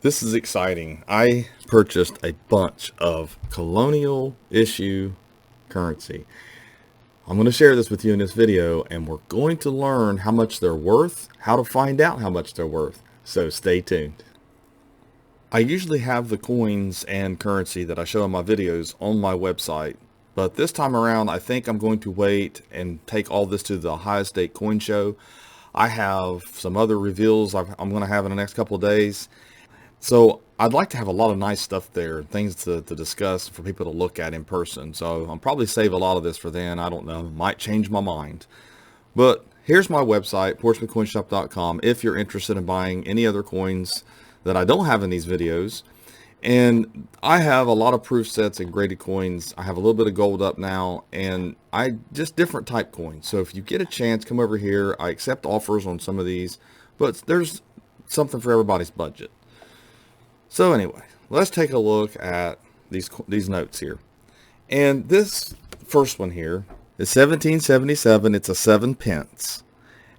This is exciting. I purchased a bunch of Colonial issue currency. I'm going to share this with you in this video, and we're going to learn how much they're worth, how to find out how much they're worth. So stay tuned. I usually have the coins and currency that I show in my videos on my website, but this time around I think I'm going to wait and take all this to the Ohio State Coin Show. I have some other reveals I'm going to have in the next couple of days. So I'd like to have a lot of nice stuff there, things to discuss for people to look at in person. So I'll probably save a lot of this for then. I don't know. Might change my mind. But here's my website, portsmouthcoinshop.com, if you're interested in buying any other coins that I don't have in these videos. And I have a lot of proof sets and graded coins. I have a little bit of gold up now, and I just different type coins. So if you get a chance, come over here. I accept offers on some of these, but there's something for everybody's budget. So anyway, let's take a look at these notes here. And this first one here is 1777. It's a 7 pence.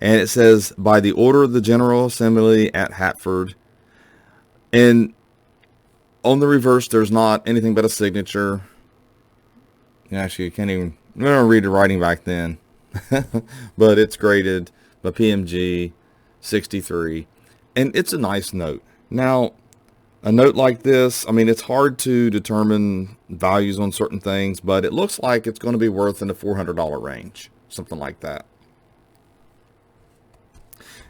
And it says, by the order of the General Assembly at Hatford. And on the reverse, there's not anything but a signature. Actually, you can't even, I'm going to read the writing back then. But it's graded by PMG 63. And it's a nice note. Now, a note like this, I mean, it's hard to determine values on certain things, but it looks like it's going to be worth in the $400 range, something like that.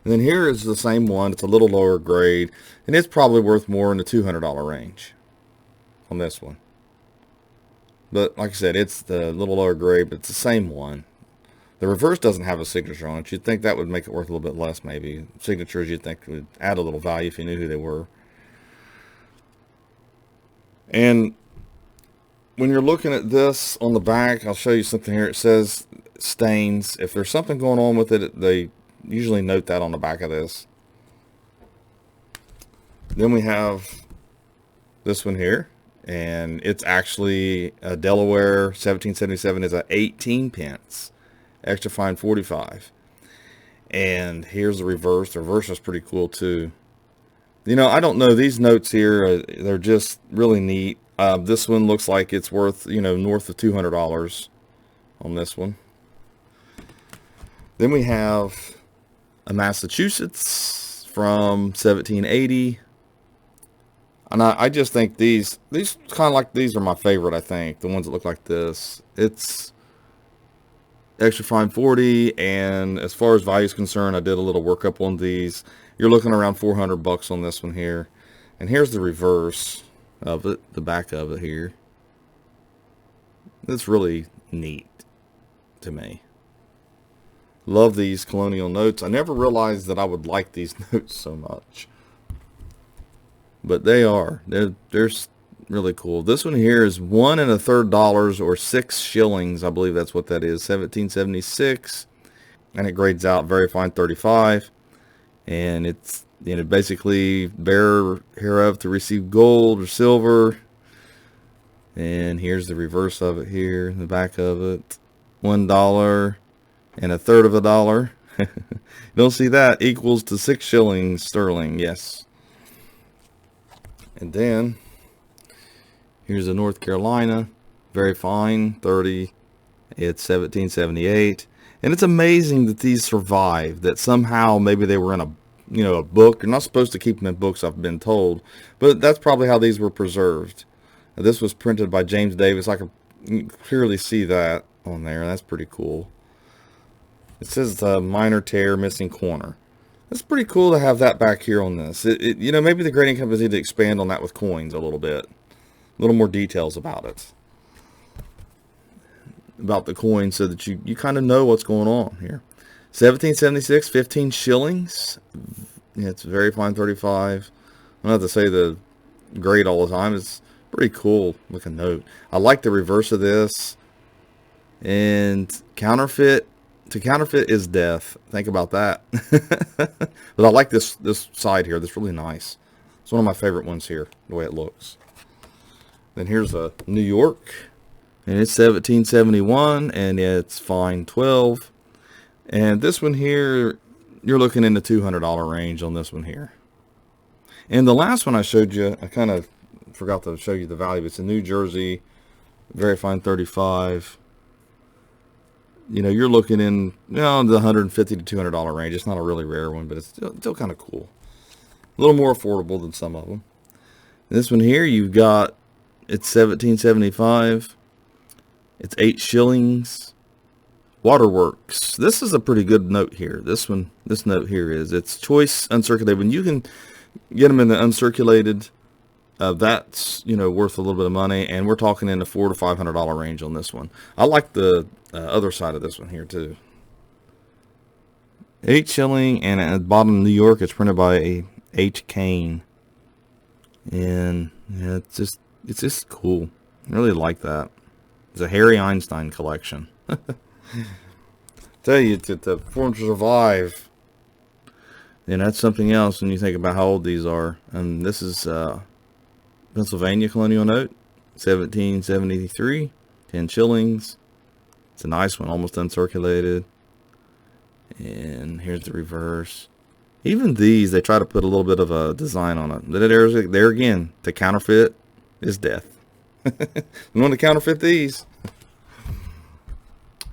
And then here is the same one. It's a little lower grade, and it's probably worth more in the $200 range on this one. But like I said, it's the little lower grade, but it's the same one. The reverse doesn't have a signature on it. You'd think that would make it worth a little bit less, maybe. Signatures you'd think would add a little value if you knew who they were. And when you're looking at this on the back, I'll show you something here. It says stains. If there's something going on with it, they usually note that on the back of this. Then we have this one here, and it's actually a Delaware 1777 is a 18 pence, extra fine 45. And here's the reverse. The reverse is pretty cool too. You know, I don't know. These notes here, they're just really neat. This one looks like it's worth, you know, north of $200 on this one. Then we have a Massachusetts from 1780. And I just think these kind of like, these are my favorite, I think. The ones that look like this. It's extra fine 40, and as far as value is concerned, I did a little workup on these. You're looking around 400 bucks on this one here. And here's the reverse of it, the back of it here. It's really neat to me. Love these Colonial notes. I never realized that I would like these notes so much. But they are. They're really cool. This one here is $1 1/3 or 6 shillings. I believe that's what that is. 1776. And it grades out very fine 35. And it's, you know, basically bearer hereof to receive gold or silver. And here's the reverse of it here, the back of it. $1 1/3 of a dollar. You don't see that. Equals to 6 shillings sterling. Yes. And then here's a North Carolina, very fine, 30. It's 1778. And it's amazing that these survive, that somehow maybe they were in a book. You're not supposed to keep them in books, I've been told. But that's probably how these were preserved. Now, this was printed by James Davis. I can clearly see that on there. That's pretty cool. It says it's a minor tear, missing corner. It's pretty cool to have that back here on this. You know, maybe the grading companies need to expand on that with coins a little bit. A little more details about it. About the coin, so that you kind of know what's going on here. 1776, 15 shillings. Yeah, it's very fine 35. I don't have to say the grade all the time. It's pretty cool looking note. I like the reverse of this. And counterfeit. To counterfeit is death. Think about that. But I like this side here. That's really nice. It's one of my favorite ones here, the way it looks. Then here's a New York. And it's 1771, and it's fine 12. And this one here, you're looking in the $200 range on this one here. And the last one I showed you, I kind of forgot to show you the value. It's a New Jersey, very fine 35. You know, you're looking in, the $150 to $200 range. It's not a really rare one, but it's still kind of cool. A little more affordable than some of them. This one here, you've got, it's 1775. It's 8 shillings. Waterworks. This is a pretty good note here. This note here is, it's choice uncirculated. When you can get them in the uncirculated, that's, worth a little bit of money, and we're talking in the $400 to $500 range on this one. I like the other side of this one here too. 8 shilling, and at the bottom of New York, it's printed by H. Kane, and yeah, it's just cool. I really like that. It's a Harry Einstein collection. Tell you to form to survive. And that's something else when you think about how old these are. And this is Pennsylvania Colonial note, 1773, 10 shillings. It's a nice one, almost uncirculated. And here's the reverse. Even these, they try to put a little bit of a design on it. But there again, to counterfeit is death. You want to counterfeit these.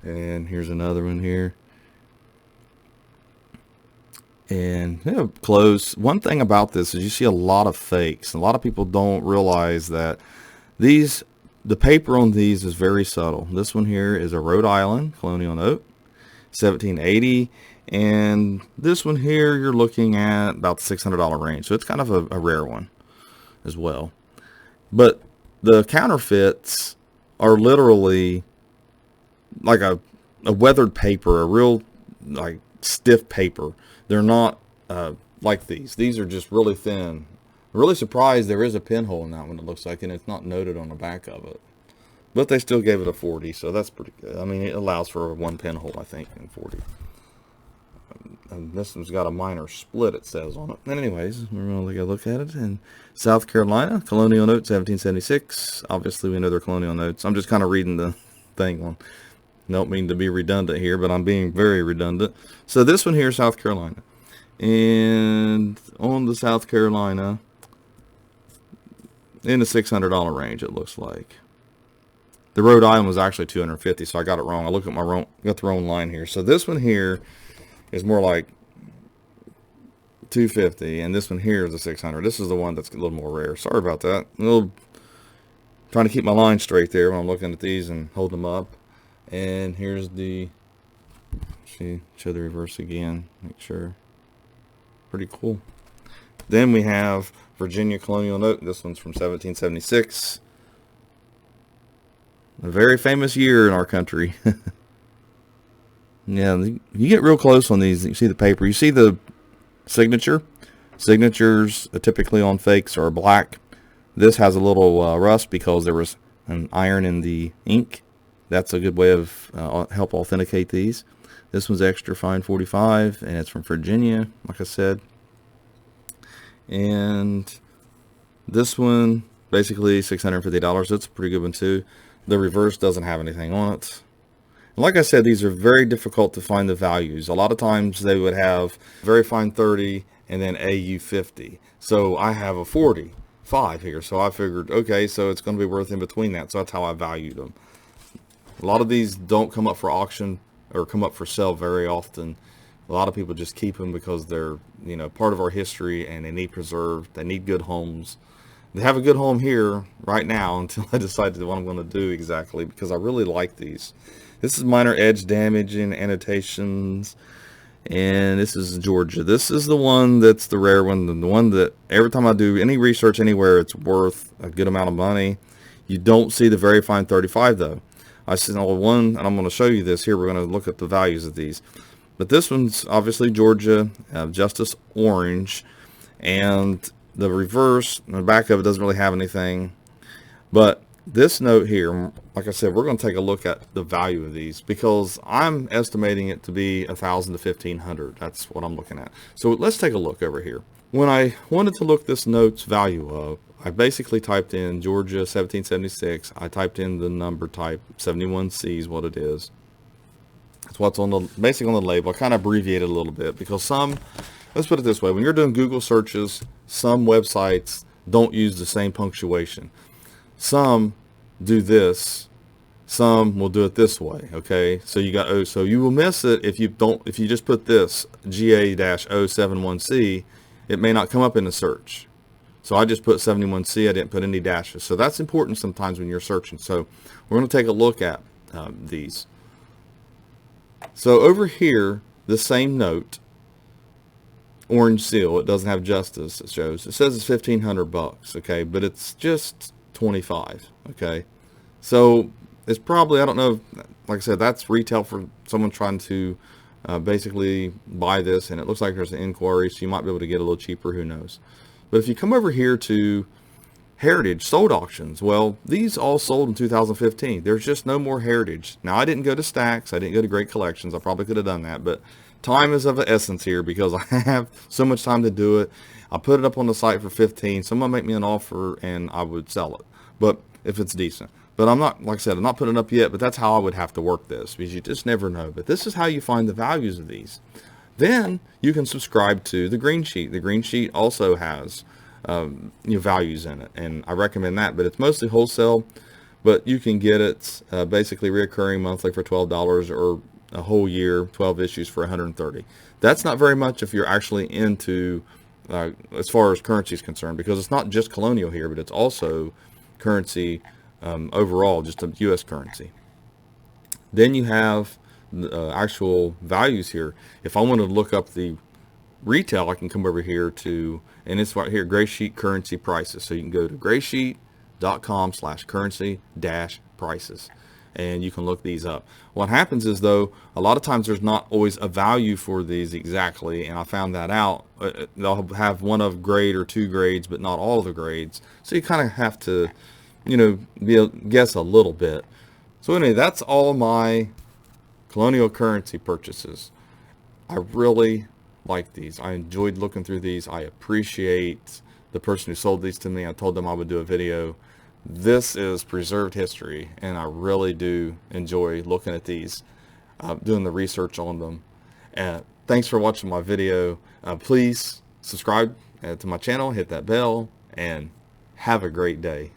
And here's another one here. And close. One thing about this is you see a lot of fakes. A lot of people don't realize that the paper on these is very subtle. This one here is a Rhode Island Colonial note, 1780. And this one here, you're looking at about the $600 range. So it's kind of a rare one as well. But the counterfeits are literally like a weathered paper, a real like stiff paper. They're not like these. These are just really thin. I'm really surprised there is a pinhole in that one, it looks like, and it's not noted on the back of it. But they still gave it a 40, so that's pretty good. I mean, it allows for one pinhole, I think, in 40. And this one's got a minor split, it says on it. And anyways, we're going to take a look at it. In South Carolina, Colonial note, 1776. Obviously, we know they're Colonial notes. I'm just kind of reading the thing on. Don't mean to be redundant here, but I'm being very redundant. So this one here, South Carolina. And on the South Carolina, in the $600 range, it looks like. The Rhode Island was actually $250, so I got it wrong. I looked at got the wrong line here. So this one here is more like $250, and this one here is a $600. This is the one that's a little more rare. Sorry about that. Trying to keep my line straight there when I'm looking at these and hold them up. And here's the, show the reverse again, make sure. Pretty cool. Then we have Virginia Colonial note. This one's from 1776. A very famous year in our country. Yeah, you get real close on these. You see the paper. You see the signature. Signatures typically on fakes are black. This has a little rust because there was an iron in the ink. That's a good way of help authenticate these. This one's extra fine 45, and it's from Virginia, like I said. And this one, basically $650. That's a pretty good one too. The reverse doesn't have anything on it. And like I said, these are very difficult to find the values. A lot of times they would have very fine 30 and then AU 50. So I have a 45 here. So I figured, okay, so it's going to be worth in between that. So that's how I valued them. A lot of these don't come up for auction or come up for sale very often. A lot of people just keep them because they're, part of our history, and they need preserved. They need good homes. They have a good home here right now until I decide what I'm going to do exactly, because I really like these. This is minor edge damage and annotations. And this is Georgia. This is the one that's the rare one, the one that every time I do any research anywhere, it's worth a good amount of money. You don't see the very fine 35 though. I see one, and I'm going to show you this here. We're going to look at the values of these. But this one's obviously Georgia, Justice Orange, and the reverse, the back of it doesn't really have anything. But this note here, like I said, we're going to take a look at the value of these, because I'm estimating it to be $1,000 to $1,500. That's what I'm looking at. So let's take a look over here. When I wanted to look this note's value up, I basically typed in Georgia 1776. I typed in the number type 71C is what it is. That's what's on the basically on the label. I kind of abbreviated a little bit because let's put it this way, when you're doing Google searches, some websites don't use the same punctuation. Some do this, some will do it this way. Okay, so you got so you will miss it if you just put this GA-071C, it may not come up in the search. So I just put 71C, I didn't put any dashes. So that's important sometimes when you're searching. So we're going to take a look at these. So over here, the same note, orange seal, it doesn't have justice, it shows. It says it's $1,500, okay, but it's just 25, okay. So it's probably, I don't know, like I said, that's retail for someone trying to basically buy this, and it looks like there's an inquiry, so you might be able to get a little cheaper, who knows. But if you come over here to Heritage sold auctions, well, these all sold in 2015. There's just no more Heritage. Now, I didn't go to Stacks, I didn't go to Great Collections, I probably could have done that, but time is of the essence here because I have so much time to do it. I put it up on the site for 15. Someone make me an offer and I would sell it, but if it's decent. But I'm not, like I said, I'm not putting it up yet, but that's how I would have to work this, because you just never know. But this is how you find the values of these. Then you can subscribe to the Green Sheet. The Green Sheet also has values in it, and I recommend that, but it's mostly wholesale, but you can get it basically reoccurring monthly for $12, or a whole year, 12 issues for $130. That's not very much if you're actually into as far as currency is concerned, because it's not just Colonial here, but it's also currency overall, just a U.S. currency. Then you have the actual values here. If I wanted to look up the retail, I can come over here to, and it's right here, Gray Sheet currency prices. So you can go to graysheet.com/currency-prices, and you can look these up. What happens is, though, a lot of times there's not always a value for these exactly, and I found that out. They'll have one of grade or two grades, but not all of the grades. So you kind of have to, guess a little bit. So anyway, that's all my Colonial currency purchases. I really like these. I enjoyed looking through these. I appreciate the person who sold these to me. I told them I would do a video. This is preserved history, and I really do enjoy looking at these, doing the research on them. Thanks for watching my video. Please subscribe to my channel, hit that bell, and have a great day.